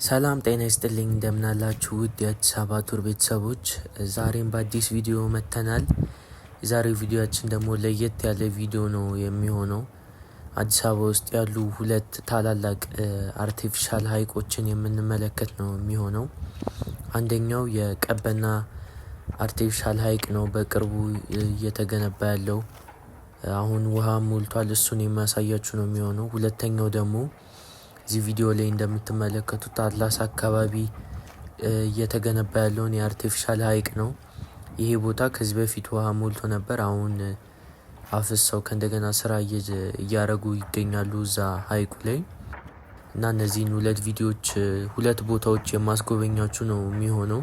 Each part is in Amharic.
ሰላም ጤና ይስጥልኝ እንደምን አላችሁ ውድ የአዲስ አበባ ቱር ቤተሰቦች፣ ዛሬም በአዲስ ቪዲዮ መጥተናል። የዛሬው ቪዲዮአችን ደግሞ ለየት ያለ ቪዲዮ ነው የሚሆነው። አዲስ አበባ ውስጥ ያሉ ሁለት ታላላቅ አርቲፊሻል ሀይቆችን የምንመለከት ነው የሚሆነው። አንደኛው የቀበና አርቲፊሻል ሀይቅ ነው፣ በቅርቡ እየተገነባ ያለው። አሁን ውሃ ሞልቷል፣ እሱን የሚያሳያችሁ ነው የሚሆነው። ሁለተኛው ደግሞ እዚህ ቪዲዮ ላይ እንደምትመለከቱት አትላስ አካባቢ እየተገነባ ያለውን የአርቲፊሻል ሀይቅ ነው። ይሄ ቦታ ከዚህ በፊት ውሃ ሞልቶ ነበር። አሁን አፍሰው ከእንደገና ስራ እያረጉ ይገኛሉ እዛ ሀይቁ ላይ እና እነዚህን ሁለት ቦታዎች የማስጎበኛችሁ ነው የሚሆነው።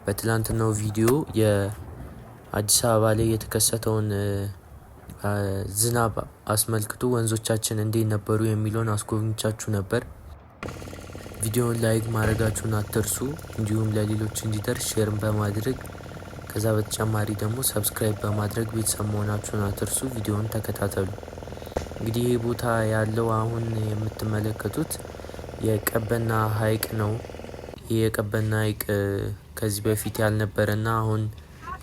በትላንትናው ቪዲዮ የአዲስ አበባ ላይ የተከሰተውን ዝናብ አስመልክቶ ወንዞቻችን እንዴት ነበሩ የሚለውን አስጎብኝቻችሁ ነበር። ቪዲዮውን ላይክ ማድረጋችሁን አትርሱ፣ እንዲሁም ለሌሎች እንዲደርስ ሼርን በማድረግ ከዛ በተጨማሪ ደግሞ ሰብስክራይብ በማድረግ ቤተሰብ መሆናችሁን አትርሱ። ቪዲዮውን ተከታተሉ። እንግዲህ ይህ ቦታ ያለው አሁን የምትመለከቱት የቀበና ሀይቅ ነው። ይህ የቀበና ሀይቅ ከዚህ በፊት ያልነበረና አሁን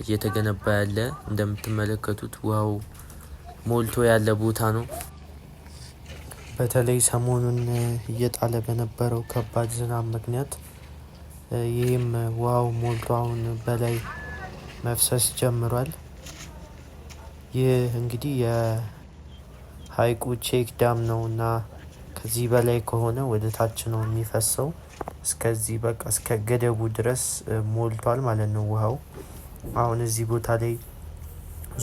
እየተገነባ ያለ እንደምትመለከቱት ውሃው ሞልቶ ያለ ቦታ ነው። በተለይ ሰሞኑን እየጣለ በነበረው ከባድ ዝናብ ምክንያት ይህም ውሃው ሞልቶ አሁን በላይ መፍሰስ ጀምሯል። ይህ እንግዲህ የሀይቁ ቼክ ዳም ነው እና ከዚህ በላይ ከሆነ ወደ ታች ነው የሚፈሰው። እስከዚህ በቃ እስከ ገደቡ ድረስ ሞልቷል ማለት ነው ውሃው። አሁን እዚህ ቦታ ላይ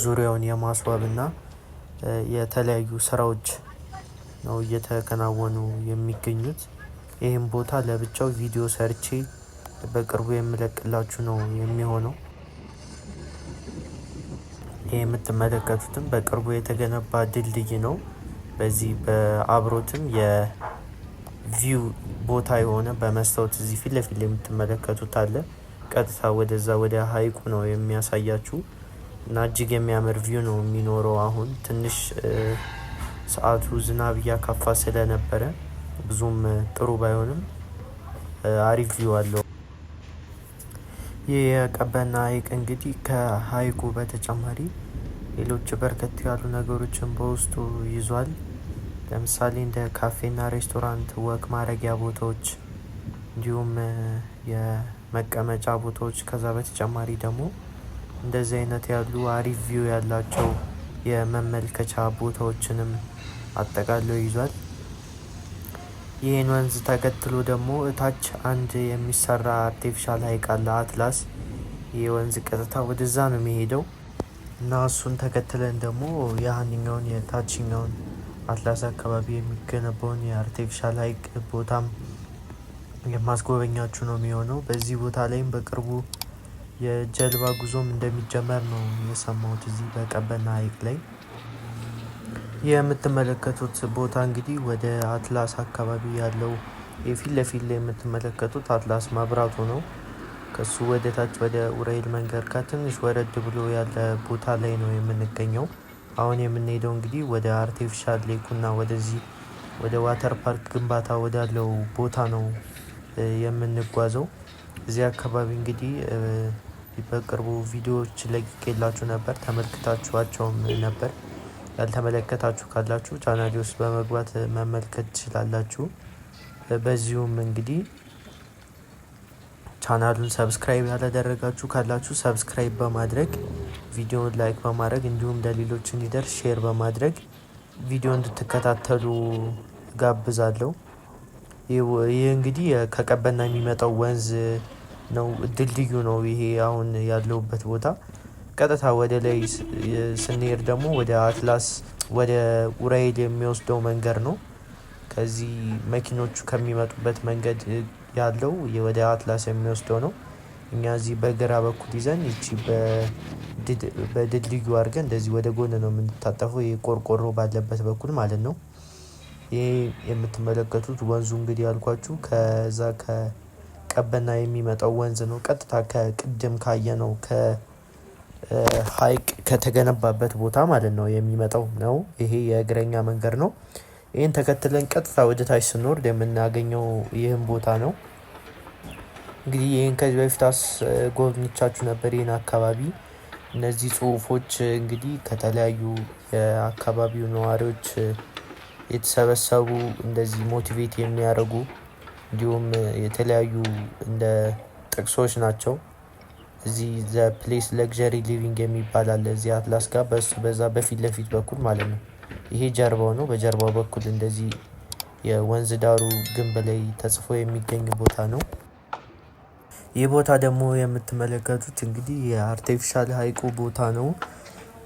ዙሪያውን የማስዋብና የተለያዩ ስራዎች ነው እየተከናወኑ የሚገኙት። ይህም ቦታ ለብቻው ቪዲዮ ሰርቼ በቅርቡ የምለቅላችሁ ነው የሚሆነው። ይህ የምትመለከቱትም በቅርቡ የተገነባ ድልድይ ነው። በዚህ በአብሮትም የቪው ቦታ የሆነ በመስታወት እዚህ ፊት ለፊት የምትመለከቱት አለ። ቀጥታ ወደዛ ወደ ሀይቁ ነው የሚያሳያችሁ እና እጅግ የሚያምር ቪው ነው የሚኖረው። አሁን ትንሽ ሰዓቱ ዝናብ እያካፋ ስለነበረ ብዙም ጥሩ ባይሆንም አሪፍ ቪው አለው። ይህ የቀበና ሀይቅ እንግዲህ ከሀይቁ በተጨማሪ ሌሎች በርከት ያሉ ነገሮችን በውስጡ ይዟል። ለምሳሌ እንደ ካፌና ሬስቶራንት፣ ወክ ማረጊያ ቦታዎች እንዲሁም የመቀመጫ ቦታዎች፣ ከዛ በተጨማሪ ደግሞ እንደዚህ አይነት ያሉ አሪፍ ቪው ያላቸው የመመልከቻ ቦታዎችንም አጠቃሎ ይዟል። ይህን ወንዝ ተከትሎ ደግሞ እታች አንድ የሚሰራ አርቲፊሻል ሀይቅ አለ፣ አትላስ። ይህ ወንዝ ቀጥታ ወደዛ ነው የሚሄደው እና እሱን ተከትለን ደግሞ ያህንኛውን የታችኛውን አትላስ አካባቢ የሚገነባውን የአርቲፊሻል ሀይቅ ቦታም የማስጎበኛችሁ ነው የሚሆነው። በዚህ ቦታ ላይም በቅርቡ የጀልባ ጉዞም እንደሚጀመር ነው የሰማሁት እዚህ በቀበና ሀይቅ ላይ። የምትመለከቱት ቦታ እንግዲህ ወደ አትላስ አካባቢ ያለው የፊት ለፊት ላይ የምትመለከቱት አትላስ መብራቱ ነው። ከሱ ወደ ታች ወደ ኡራኤል መንገድ ጋር ትንሽ ወረድ ብሎ ያለ ቦታ ላይ ነው የምንገኘው። አሁን የምንሄደው እንግዲህ ወደ አርቲፊሻል ሌኩና ወደዚህ ወደ ዋተር ፓርክ ግንባታ ወዳለው ቦታ ነው የምንጓዘው። እዚህ አካባቢ እንግዲህ በቅርቡ ቪዲዮዎች ለቅቄላችሁ ነበር፣ ተመልክታችኋቸውም ነበር። ያልተመለከታችሁ ካላችሁ ቻናሌ ውስጥ በመግባት መመልከት ትችላላችሁ። በዚሁም እንግዲህ ቻናሉን ሰብስክራይብ ያላደረጋችሁ ካላችሁ ሰብስክራይብ በማድረግ ቪዲዮውን ላይክ በማድረግ እንዲሁም ለሌሎች እንዲደርስ ሼር በማድረግ ቪዲዮ እንድትከታተሉ ጋብዛለሁ። ይህ እንግዲህ ከቀበና የሚመጣው ወንዝ ነው፣ ድልድዩ ነው ይሄ አሁን ያለውበት ቦታ። ቀጥታ ወደ ላይ ስንሄድ ደግሞ ወደ አትላስ ወደ ኡራኤል የሚወስደው መንገድ ነው። ከዚህ መኪኖቹ ከሚመጡበት መንገድ ያለው ወደ አትላስ የሚወስደው ነው። እኛ እዚህ በግራ በኩል ይዘን ይቺ በድልድዩ አድርገን እንደዚህ ወደ ጎን ነው የምንታጠፈው፣ ይሄ ቆርቆሮ ባለበት በኩል ማለት ነው። ይሄ የምትመለከቱት ወንዙ እንግዲህ ያልኳችሁ ከዛ ከቀበና የሚመጣው ወንዝ ነው። ቀጥታ ከቅድም ካየነው ከሀይቅ ከተገነባበት ቦታ ማለት ነው የሚመጣው ነው። ይሄ የእግረኛ መንገድ ነው። ይህን ተከትለን ቀጥታ ወደ ታች ስንወርድ የምናገኘው ይህን ቦታ ነው። እንግዲህ ይህን ከዚህ በፊት ጎብኝቻችሁ ነበር ይህን አካባቢ። እነዚህ ጽሁፎች እንግዲህ ከተለያዩ የአካባቢው ነዋሪዎች የተሰበሰቡ እንደዚህ ሞቲቬት የሚያደርጉ እንዲሁም የተለያዩ እንደ ጥቅሶች ናቸው። እዚህ ዘ ፕሌስ ለግዠሪ ሊቪንግ የሚባል አለ እዚህ አትላስ ጋር በዛ በፊት ለፊት በኩል ማለት ነው። ይሄ ጀርባው ነው። በጀርባው በኩል እንደዚህ የወንዝ ዳሩ ግንብ ላይ ተጽፎ የሚገኝ ቦታ ነው። ይህ ቦታ ደግሞ የምትመለከቱት እንግዲህ የአርቲፊሻል ሀይቁ ቦታ ነው።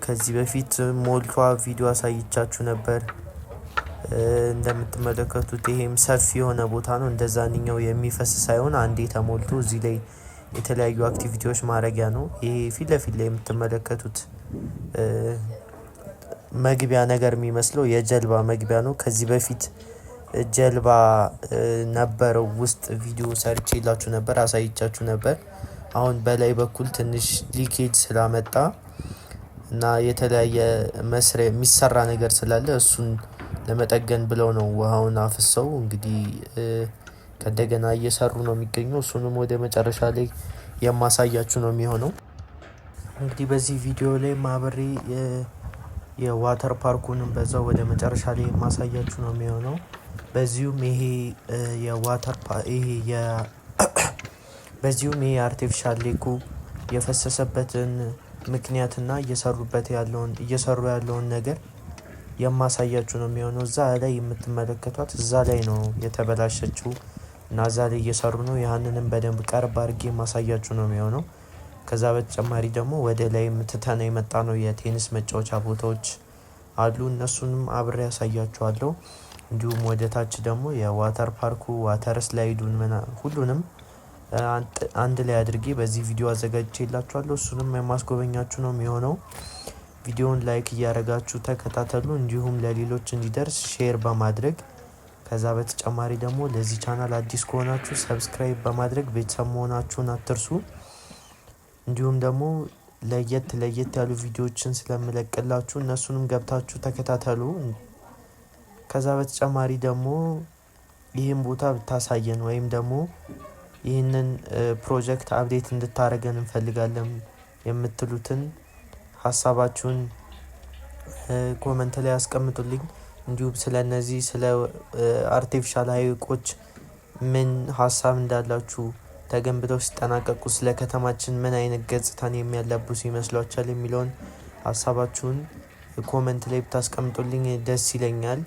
ከዚህ በፊት ሞልቷ ቪዲዮ አሳይቻችሁ ነበር። እንደምትመለከቱት ይሄም ሰፊ የሆነ ቦታ ነው። እንደዛኛው የሚፈስ ሳይሆን አንዴ ተሞልቶ እዚህ ላይ የተለያዩ አክቲቪቲዎች ማድረጊያ ነው። ይሄ ፊት ለፊት ላይ የምትመለከቱት መግቢያ ነገር የሚመስለው የጀልባ መግቢያ ነው። ከዚህ በፊት ጀልባ ነበረው ውስጥ ቪዲዮ ሰርቼላችሁ ነበር፣ አሳይቻችሁ ነበር። አሁን በላይ በኩል ትንሽ ሊኬጅ ስላመጣ እና የተለያየ መስሪያ የሚሰራ ነገር ስላለ እሱን ለመጠገን ብለው ነው ውሃውን አፍሰው እንግዲህ ከእንደገና እየሰሩ ነው የሚገኘው። እሱንም ወደ መጨረሻ ላይ የማሳያችሁ ነው የሚሆነው። እንግዲህ በዚህ ቪዲዮ ላይ ማብሬ የዋተር ፓርኩንም በዛው ወደ መጨረሻ ላይ የማሳያችሁ ነው የሚሆነው። በዚሁም ይሄ በዚሁም ይሄ አርቲፊሻል ሌኩ የፈሰሰበትን ምክንያትና እየሰሩ ያለውን ነገር የማሳያችሁ ነው የሚሆነው። እዛ ላይ የምትመለከቷት እዛ ላይ ነው የተበላሸችው እና እዛ ላይ እየሰሩ ነው። ያንንም በደንብ ቀርብ አድርጌ የማሳያችሁ ነው የሚሆነው። ከዛ በተጨማሪ ደግሞ ወደ ላይ የምትተና የመጣ ነው የቴኒስ መጫወቻ ቦታዎች አሉ። እነሱንም አብሬ ያሳያችኋለሁ። እንዲሁም ወደ ታች ደግሞ የዋተር ፓርኩ ዋተር ስላይዱን ሁሉንም አንድ ላይ አድርጌ በዚህ ቪዲዮ አዘጋጅቼላችኋለሁ። እሱንም የማስጎበኛችሁ ነው የሚሆነው። ቪዲዮውን ላይክ እያደረጋችሁ ተከታተሉ። እንዲሁም ለሌሎች እንዲደርስ ሼር በማድረግ ከዛ በተጨማሪ ደግሞ ለዚህ ቻናል አዲስ ከሆናችሁ ሰብስክራይብ በማድረግ ቤተሰብ መሆናችሁን አትርሱ። እንዲሁም ደግሞ ለየት ያሉ ቪዲዮዎችን ስለምለቅላችሁ እነሱንም ገብታችሁ ተከታተሉ። ከዛ በተጨማሪ ደግሞ ይህን ቦታ ብታሳየን ወይም ደግሞ ይህንን ፕሮጀክት አፕዴት እንድታደርገን እንፈልጋለን የምትሉትን ሀሳባችሁን ኮመንት ላይ አስቀምጡልኝ። እንዲሁም ስለ አርቲፊሻል ሀይቆች ምን ሀሳብ እንዳላችሁ፣ ተገንብተው ሲጠናቀቁ ስለ ከተማችን ምን አይነት ገጽታን የሚያላብሱ ይመስሏችኋል የሚለውን ሀሳባችሁን ኮመንት ላይ ብታስቀምጡልኝ ደስ ይለኛል።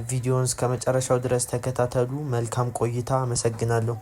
ቪዲዮውን እስከ መጨረሻው ድረስ ተከታተሉ። መልካም ቆይታ። አመሰግናለሁ።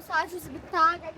ሰዓት ውስጥ ብታገኝ